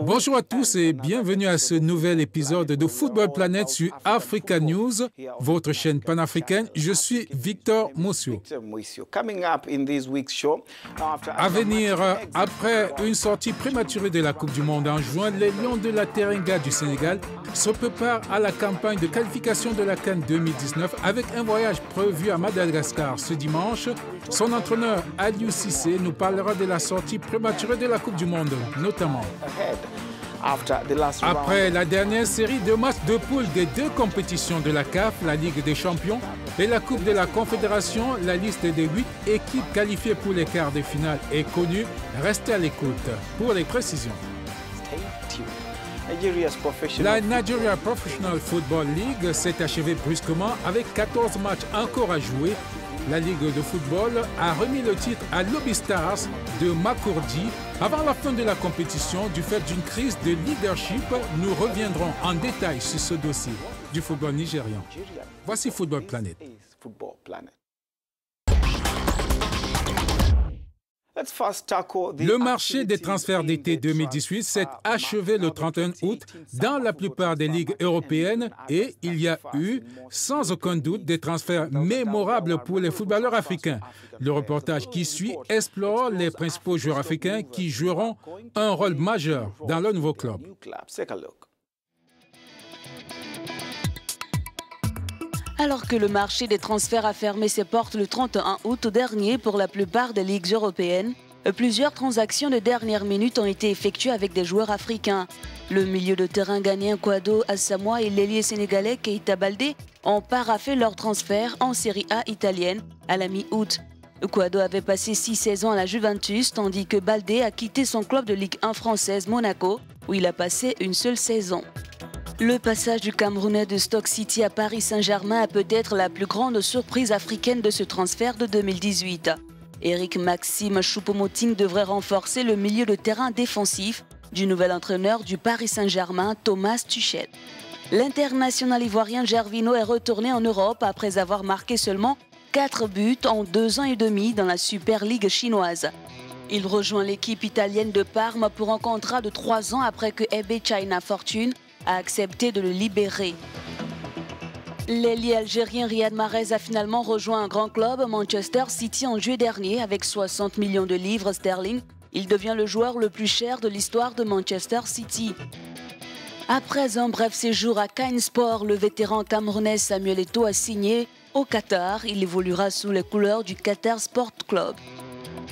Bonjour à tous et bienvenue à ce nouvel épisode de Football Planet sur Africa News, votre chaîne panafricaine. Je suis Victor Moussio. À venir, après une sortie prématurée de la Coupe du Monde en juin, les Lions de la Teranga du Sénégal se préparent à la campagne de qualification de la CAN 2019 avec un voyage prévu à Madagascar ce dimanche. Son entraîneur Aliou Cissé nous parlera de la sortie prématurée de la Coupe du Monde, notamment. Après la dernière série de matchs de poule des deux compétitions de la CAF, la Ligue des Champions et la Coupe de la Confédération, la liste des 8 équipes qualifiées pour les quarts de finale est connue. Restez à l'écoute pour les précisions. La Nigeria Professional Football League s'est achevée brusquement avec 14 matchs encore à jouer. La Ligue de football a remis le titre à Lobby Stars de Makurdi avant la fin de la compétition du fait d'une crise de leadership. Nous reviendrons en détail sur ce dossier du football nigérian. Voici Football Planet. Le marché des transferts d'été 2018 s'est achevé le 31 août dans la plupart des ligues européennes et il y a eu, sans aucun doute, des transferts mémorables pour les footballeurs africains. Le reportage qui suit explore les principaux joueurs africains qui joueront un rôle majeur dans leur nouveau club. Alors que le marché des transferts a fermé ses portes le 31 août dernier pour la plupart des ligues européennes, plusieurs transactions de dernière minute ont été effectuées avec des joueurs africains. Le milieu de terrain ghanéen Kouado Asamoah et l'ailier sénégalais Keita Baldé ont paraphé leur transfert en Série A italienne à la mi-août. Kouado avait passé 6 saisons à la Juventus, tandis que Baldé a quitté son club de Ligue 1 française Monaco, où il a passé une seule saison. Le passage du Camerounais de Stoke City à Paris Saint-Germain est peut-être la plus grande surprise africaine de ce transfert de 2018. Eric Maxime Choupo-Moting devrait renforcer le milieu de terrain défensif du nouvel entraîneur du Paris Saint-Germain, Thomas Tuchel. L'international ivoirien Gervinho est retourné en Europe après avoir marqué seulement 4 buts en 2 ans et demi dans la Super League chinoise. Il rejoint l'équipe italienne de Parme pour un contrat de 3 ans après que EB China Fortune a accepté de le libérer. L'ailier algérien Riyad Mahrez a finalement rejoint un grand club, Manchester City, en juillet dernier avec 60 millions de livres sterling. Il devient le joueur le plus cher de l'histoire de Manchester City. Après un bref séjour à Caen Sport, le vétéran camerounais Samuel Eto'o a signé au Qatar. Il évoluera sous les couleurs du Qatar Sport Club.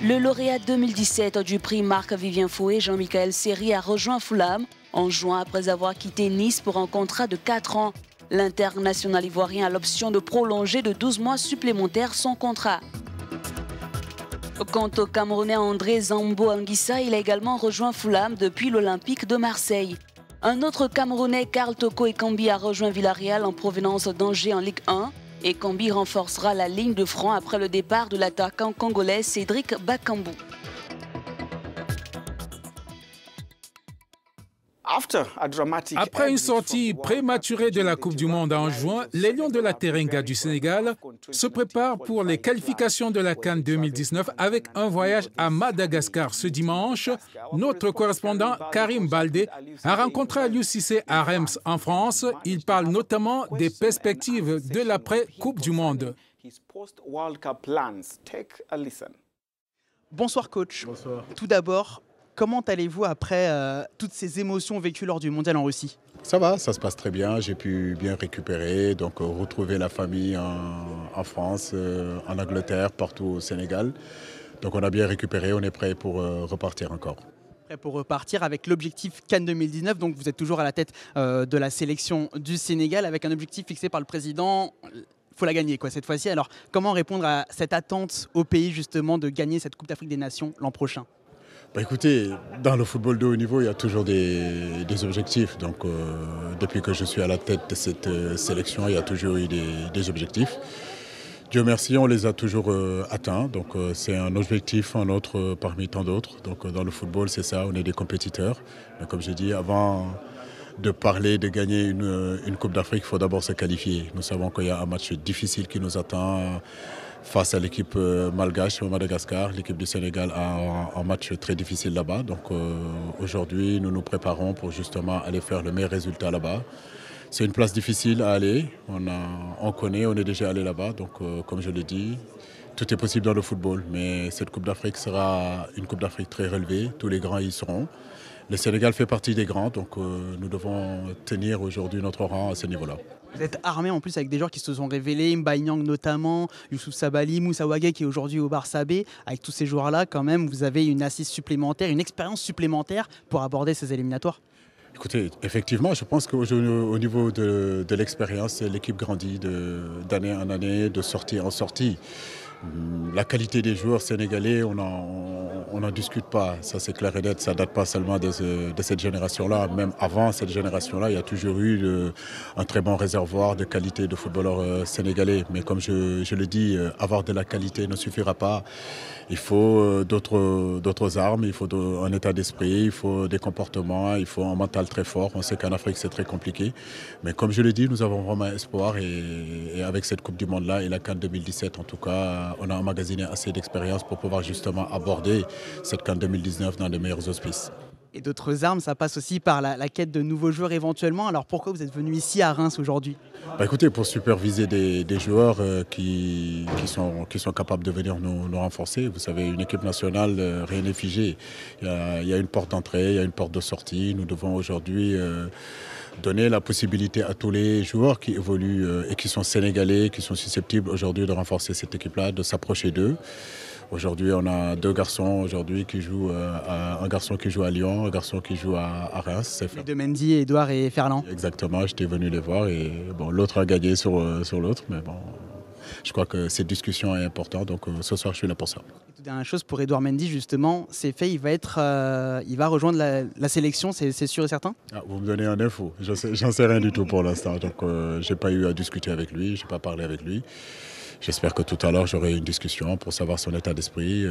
Le lauréat 2017 du prix Marc-Vivien Fouet, Jean-Michel Seri, a rejoint Fulham en juin après avoir quitté Nice pour un contrat de 4 ans. L'international ivoirien a l'option de prolonger de 12 mois supplémentaires son contrat. Quant au Camerounais André Zambo Anguissa, il a également rejoint Fulham depuis l'Olympique de Marseille. Un autre Camerounais, Karl Toko Ekambi, a rejoint Villarreal en provenance d'Angers en Ligue 1. Ekambi renforcera la ligne de front après le départ de l'attaquant congolais Cédric Bakambu. Après une sortie prématurée de la Coupe du Monde en juin, les Lions de la Teranga du Sénégal se préparent pour les qualifications de la CAN 2019 avec un voyage à Madagascar ce dimanche. Notre correspondant Karim Baldé a rencontré Aliou Cissé à Reims en France. Il parle notamment des perspectives de l'après-Coupe du Monde. Bonsoir coach. Bonsoir. Tout d'abord, comment allez-vous après toutes ces émotions vécues lors du mondial en Russie? Ça va, ça se passe très bien. J'ai pu bien récupérer, donc retrouver la famille en France, en Angleterre, partout au Sénégal. Donc on a bien récupéré, on est prêt pour repartir encore. Prêt pour repartir avec l'objectif CAN 2019. Donc vous êtes toujours à la tête de la sélection du Sénégal avec un objectif fixé par le président. Il faut la gagner cette fois-ci. Alors comment répondre à cette attente au pays justement de gagner cette Coupe d'Afrique des Nations l'an prochain? Écoutez, dans le football de haut niveau, il y a toujours des objectifs. Donc, depuis que je suis à la tête de cette sélection, il y a toujours eu des objectifs. Dieu merci, on les a toujours atteints. Donc, c'est un objectif, un autre parmi tant d'autres. Donc, dans le football, c'est ça, on est des compétiteurs. Mais comme j'ai dit, avant de parler de gagner une Coupe d'Afrique, il faut d'abord se qualifier. Nous savons qu'il y a un match difficile qui nous attend face à l'équipe malgache au Madagascar. L'équipe du Sénégal a un match très difficile là-bas. Donc aujourd'hui, nous nous préparons pour justement aller faire le meilleur résultat là-bas. C'est une place difficile à aller. On connaît, on est déjà allé là-bas. Donc comme je l'ai dit, tout est possible dans le football. Mais cette Coupe d'Afrique sera une Coupe d'Afrique très relevée. Tous les grands y seront. Le Sénégal fait partie des grands, donc nous devons tenir aujourd'hui notre rang à ce niveau-là. Vous êtes armé en plus avec des joueurs qui se sont révélés, Mbaye Niang notamment, Youssouf Sabaly, Moussa Wagué qui est aujourd'hui au Barça B. Avec tous ces joueurs-là, quand même, vous avez une assise supplémentaire, une expérience supplémentaire pour aborder ces éliminatoires. Écoutez, effectivement, je pense qu'au niveau de l'expérience, l'équipe grandit d'année en année, de sortie en sortie. La qualité des joueurs sénégalais, on n'en discute pas, ça c'est clair et net, ça ne date pas seulement de cette génération-là, même avant cette génération-là, il y a toujours eu un très bon réservoir de qualité de footballeurs sénégalais. Mais comme je le dis, avoir de la qualité ne suffira pas. Il faut d'autres armes, il faut un état d'esprit, il faut des comportements, il faut un mental très fort. On sait qu'en Afrique c'est très compliqué. Mais comme je le dis, nous avons vraiment espoir et avec cette Coupe du Monde-là et la CAN 2017 en tout cas, on a emmagasiné assez d'expérience pour pouvoir justement aborder cette CAN 2019 dans de meilleurs auspices. Et d'autres armes, ça passe aussi par la quête de nouveaux joueurs éventuellement. Alors pourquoi vous êtes venu ici à Reims aujourd'hui ? Écoutez, pour superviser des joueurs qui sont capables de venir nous renforcer. Vous savez, une équipe nationale, rien n'est figé. Il y a une porte d'entrée, il y a une porte de sortie. Nous devons aujourd'hui donner la possibilité à tous les joueurs qui évoluent et qui sont sénégalais, qui sont susceptibles aujourd'hui de renforcer cette équipe-là, de s'approcher d'eux. Aujourd'hui, on a deux garçons qui jouent, un garçon qui joue à Lyon, un garçon qui joue à Reims. Les deux Mendy, Edouard et Ferland. Exactement, j'étais venu les voir et bon, l'autre a gagné sur l'autre, mais bon, je crois que cette discussion est importante, donc ce soir je suis là pour ça. Et toute dernière chose pour Edouard Mendy, justement, c'est fait, il va rejoindre la sélection, c'est sûr et certain ? Vous me donnez un info, j'en sais rien du tout pour l'instant, donc j'ai pas eu à discuter avec lui, j'ai pas parlé avec lui. J'espère que tout à l'heure, j'aurai une discussion pour savoir son état d'esprit,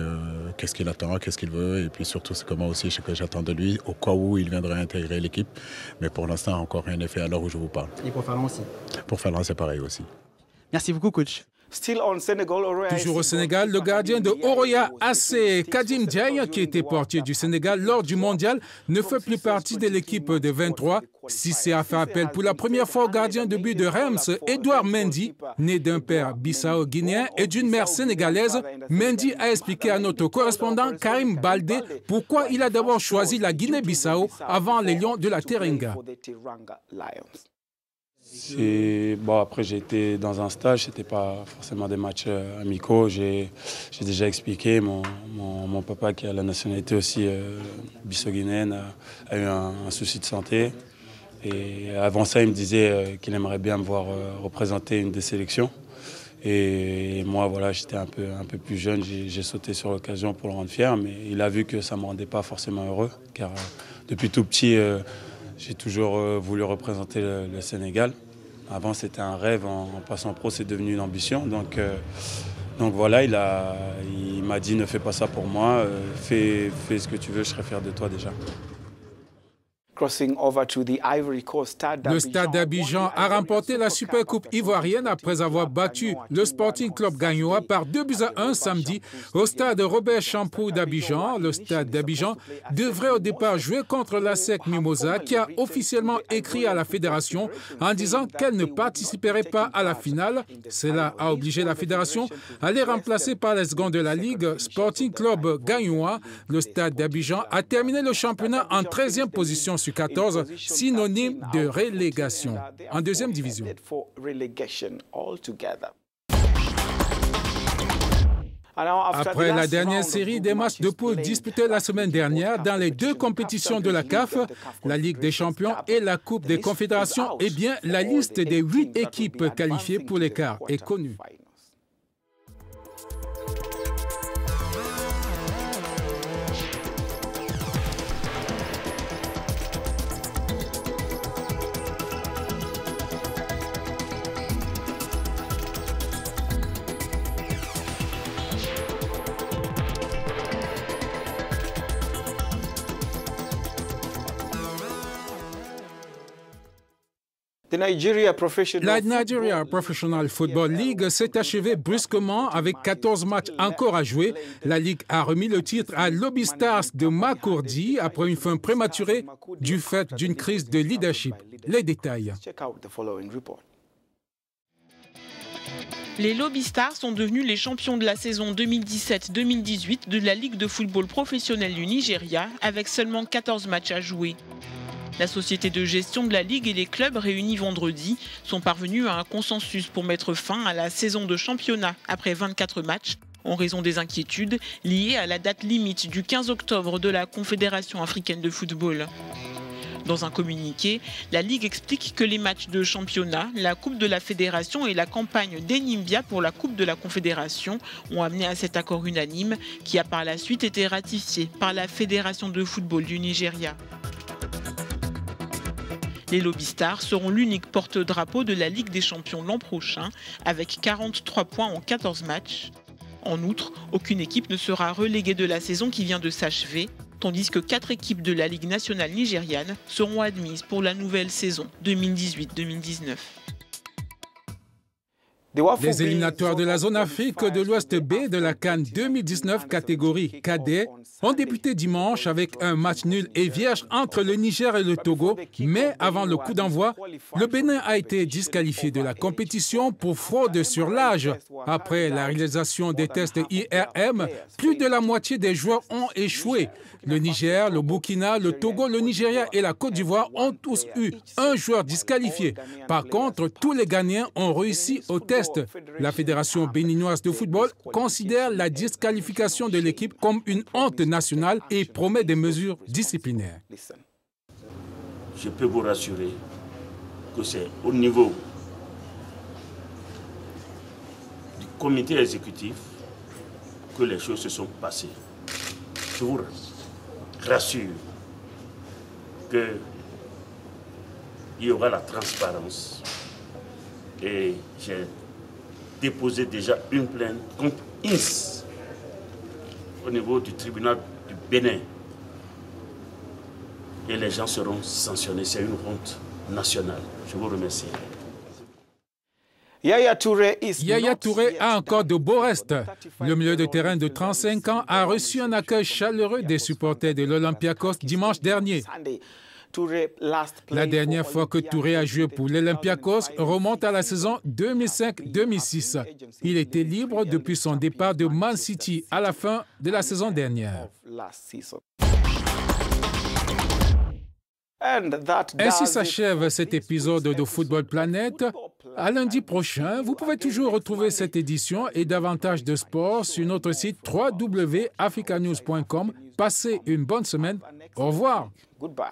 qu'est-ce qu'il attend, qu'est-ce qu'il veut, et puis surtout, c'est comment aussi ce que j'attends de lui, au cas où il viendrait intégrer l'équipe. Mais pour l'instant, encore rien n'est fait à l'heure où je vous parle. Et pour Ferland aussi ? Pour Ferland, c'est pareil aussi. Merci beaucoup, coach. Toujours au Sénégal, le gardien de Oroya AC, Kadim Diaye, qui était portier du Sénégal lors du mondial, ne fait plus partie de l'équipe de 23. Cissé a fait appel pour la première fois au gardien de but de Reims, Edouard Mendy, né d'un père bissau-guinéen et d'une mère sénégalaise. Mendy a expliqué à notre correspondant Karim Baldé pourquoi il a d'abord choisi la Guinée-Bissau avant les Lions de la Teranga. Après, j'ai été dans un stage, ce n'était pas forcément des matchs amicaux. J'ai déjà expliqué, mon papa qui a la nationalité aussi bissau-guinéenne a eu un souci de santé. Et avant ça, il me disait qu'il aimerait bien me voir représenter une des sélections. Et moi, voilà, j'étais un peu plus jeune, j'ai sauté sur l'occasion pour le rendre fier. Mais il a vu que ça ne me rendait pas forcément heureux, car depuis tout petit, j'ai toujours voulu représenter le Sénégal. Avant, c'était un rêve. En passant pro, c'est devenu une ambition. Donc voilà, il m'a dit ne fais pas ça pour moi. Fais ce que tu veux, je serai fier de toi déjà. Le Stade d'Abidjan a remporté la Supercoupe ivoirienne après avoir battu le Sporting Club Gagnoa par 2-1 samedi au Stade Robert Champoux d'Abidjan. Le Stade d'Abidjan devrait au départ jouer contre la SEC Mimosa qui a officiellement écrit à la fédération en disant qu'elle ne participerait pas à la finale. Cela a obligé la fédération à les remplacer par les seconds de la Ligue, Sporting Club Gagnoa. Le Stade d'Abidjan a terminé le championnat en 13e position sur 14, synonyme de relégation en deuxième division. Après la dernière série des matchs de poule disputés la semaine dernière dans les deux compétitions de la CAF, la Ligue des Champions et la Coupe des Confédérations, eh bien, la liste des 8 équipes qualifiées pour les quarts est connue. La Nigeria Professional Football League s'est achevée brusquement avec 14 matchs encore à jouer. La Ligue a remis le titre à Lobby Stars de Makurdi après une fin prématurée du fait d'une crise de leadership. Les détails. Les Lobby Stars sont devenus les champions de la saison 2017-2018 de la Ligue de football professionnel du Nigeria avec seulement 14 matchs à jouer. La société de gestion de la Ligue et les clubs réunis vendredi sont parvenus à un consensus pour mettre fin à la saison de championnat après 24 matchs en raison des inquiétudes liées à la date limite du 15 octobre de la Confédération africaine de football. Dans un communiqué, la Ligue explique que les matchs de championnat, la Coupe de la Fédération et la campagne d'Enimbia pour la Coupe de la Confédération ont amené à cet accord unanime qui a par la suite été ratifié par la Fédération de football du Nigeria. Les Lobby Stars seront l'unique porte-drapeau de la Ligue des champions l'an prochain, avec 43 points en 14 matchs. En outre, aucune équipe ne sera reléguée de la saison qui vient de s'achever, tandis que 4 équipes de la Ligue nationale nigériane seront admises pour la nouvelle saison 2018-2019. Les éliminatoires de la zone Afrique de l'Ouest B de la CAN 2019 catégorie cadet ont débuté dimanche avec un match nul et vierge entre le Niger et le Togo. Mais avant le coup d'envoi, le Bénin a été disqualifié de la compétition pour fraude sur l'âge. Après la réalisation des tests IRM, plus de la moitié des joueurs ont échoué. Le Niger, le Burkina, le Togo, le Nigeria et la Côte d'Ivoire ont tous eu un joueur disqualifié. Par contre, tous les Ghanéens ont réussi au test. La Fédération béninoise de football considère la disqualification de l'équipe comme une honte nationale et promet des mesures disciplinaires. Je peux vous rassurer que c'est au niveau du comité exécutif que les choses se sont passées. Je vous rassure qu'il y aura la transparence et j'ai déposé déjà une plainte contre INS au niveau du tribunal du Bénin et les gens seront sanctionnés. C'est une honte nationale. Je vous remercie. Yaya Touré a encore de beaux restes. Le milieu de terrain de 35 ans a reçu un accueil chaleureux des supporters de l'Olympiakos dimanche dernier. La dernière fois que Touré a joué pour l'Olympiakos remonte à la saison 2005-2006. Il était libre depuis son départ de Man City à la fin de la saison dernière. Ainsi s'achève cet épisode de Football Planet. À lundi prochain, vous pouvez toujours retrouver cette édition et davantage de sport sur notre site www.africanews.com. Passez une bonne semaine. Au revoir. Goodbye.